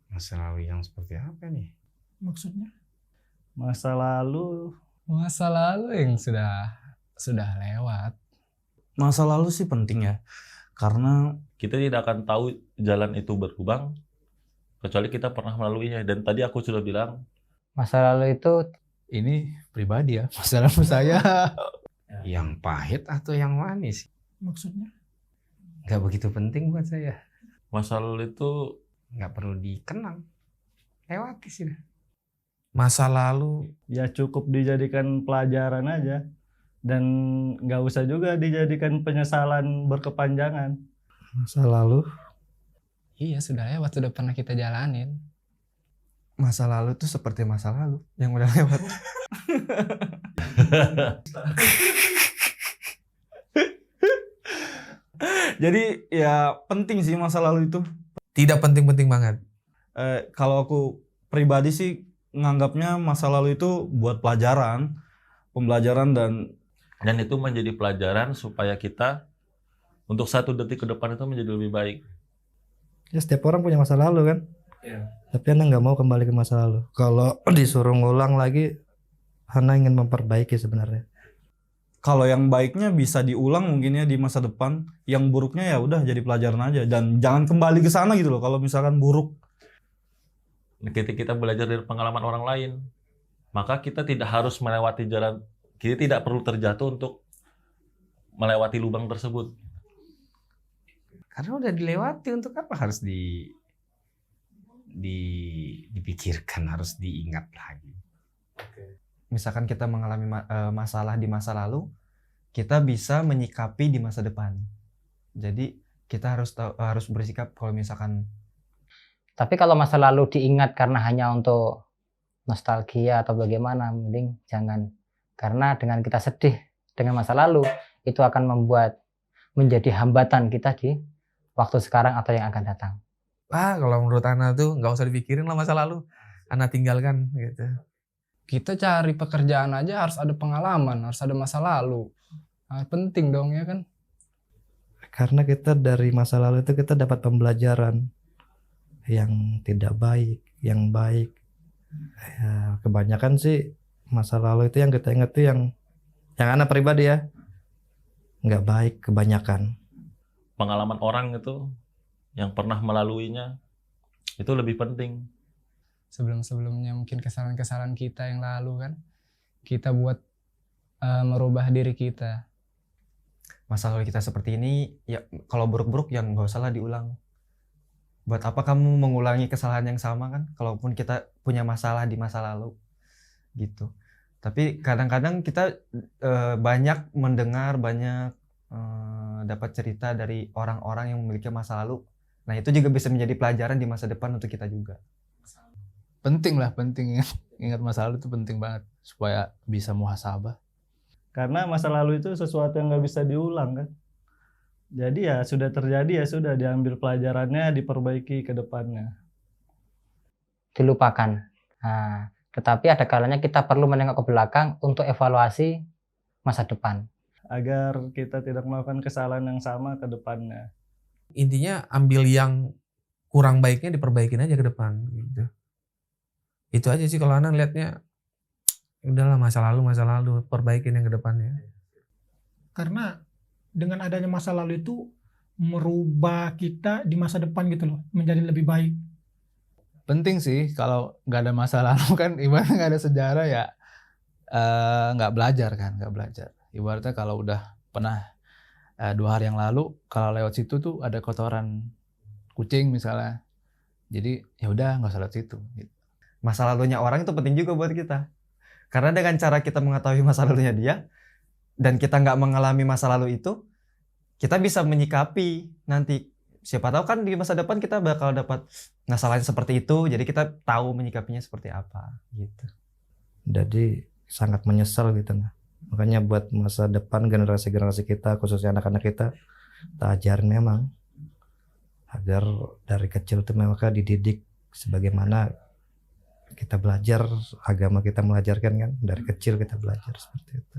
Masa lalu yang seperti apa nih? Maksudnya? Masa lalu yang sudah lewat. Masa lalu sih penting ya, karena Kita tidak akan tahu jalan itu berlubang kecuali kita pernah melaluinya. Dan tadi aku sudah bilang, Masa lalu itu Ini pribadi ya, masa lalu saya. Yang pahit atau yang manis? Maksudnya? Gak begitu penting buat saya. masa lalu itu Gak perlu dikenang. Lewati sih dah. Masa lalu ya cukup dijadikan pelajaran aja. Dan nggak usah juga dijadikan penyesalan berkepanjangan. masa lalu Iya, sudah lewat, sudah pernah kita jalanin. masa lalu tuh seperti masa lalu yang udah lewat. Jadi ya penting sih masa lalu itu. Tidak penting-penting banget. Kalau aku pribadi sih nganggapnya masa lalu itu buat pelajaran, pembelajaran dan itu menjadi pelajaran supaya kita untuk 1 detik ke depan itu menjadi lebih baik. ya setiap orang punya masa lalu kan. Tapi Anda nggak mau kembali ke masa lalu. Kalau disuruh ngulang lagi, Anda ingin memperbaiki sebenarnya. Kalau yang baiknya bisa diulang mungkin ya di masa depan, yang buruknya ya udah jadi pelajaran aja dan jangan kembali ke sana gitu loh. Kalau misalkan buruk, Ketika kita belajar dari pengalaman orang lain, maka kita tidak harus melewati jalan, kita tidak perlu terjatuh untuk melewati lubang tersebut. karena udah dilewati, untuk apa harus dipikirkan, harus diingat lagi. Misalkan kita mengalami masalah di masa lalu, kita bisa menyikapi di masa depan. Jadi kita harus bersikap kalau misalkan. tapi kalau masa lalu diingat karena hanya untuk nostalgia atau bagaimana, mending jangan. Karena dengan kita sedih dengan masa lalu, itu akan menjadi hambatan kita di waktu sekarang atau yang akan datang. Kalau menurut Ana tuh nggak usah dipikirin lah masa lalu. Ana tinggalkan gitu. Kita cari pekerjaan aja harus ada pengalaman, harus ada masa lalu. Nah, penting dong ya kan? karena kita dari masa lalu itu kita dapat pembelajaran yang tidak baik, yang baik. Ya, kebanyakan sih masa lalu itu yang kita ingat tuh yang Ana pribadi ya, nggak baik kebanyakan. Pengalaman orang itu yang pernah melaluinya itu lebih penting. Sebelum-sebelumnya mungkin kesalahan-kesalahan kita yang lalu kan, kita buat merubah diri kita. Masa lalu kita seperti ini, ya kalau buruk-buruk yang nggak usah lah diulang. Buat apa kamu mengulangi kesalahan yang sama kan? Kalaupun kita punya masalah di masa lalu, gitu. Tapi kadang-kadang kita banyak mendengar, banyak dapat cerita dari orang-orang yang memiliki masa lalu. Nah itu juga bisa menjadi pelajaran di masa depan untuk kita juga. Penting ya. Ingat masa lalu itu penting banget supaya bisa muhasabah. Karena masa lalu itu sesuatu yang nggak bisa diulang kan. Jadi ya sudah terjadi, ya sudah diambil pelajarannya, diperbaiki ke depannya. Dilupakan. Nah, tetapi ada kalanya kita perlu menengok ke belakang untuk evaluasi masa depan. Agar kita tidak melakukan kesalahan yang sama ke depannya. Intinya ambil yang kurang baiknya diperbaikin aja ke depan gitu. Itu aja sih kalau Ana lihatnya. Udahlah masa lalu perbaikin yang ke depannya. Karena dengan adanya masa lalu itu merubah kita di masa depan gitu loh, menjadi lebih baik. Penting sih, kalau nggak ada masa lalu kan ibaratnya nggak ada sejarah ya nggak belajar. Ibaratnya kalau udah pernah 2 hari yang lalu, kalau lewat situ tuh ada kotoran kucing misalnya, jadi ya udah nggak usah lewat situ. Gitu. Masa lalunya orang itu penting juga buat kita. Karena dengan cara kita mengetahui masa lalunya dia, dan kita nggak mengalami masa lalu itu, kita bisa menyikapi nanti. Siapa tahu kan di masa depan kita bakal dapat masalahnya seperti itu, jadi kita tahu menyikapinya seperti apa gitu. Jadi sangat menyesal gitu nah. Makanya buat masa depan generasi-generasi kita, khususnya anak-anak kita ajarin memang agar dari kecil tuh mereka dididik sebagaimana kita belajar agama, kita mengajarkan kan dari kecil kita belajar seperti itu.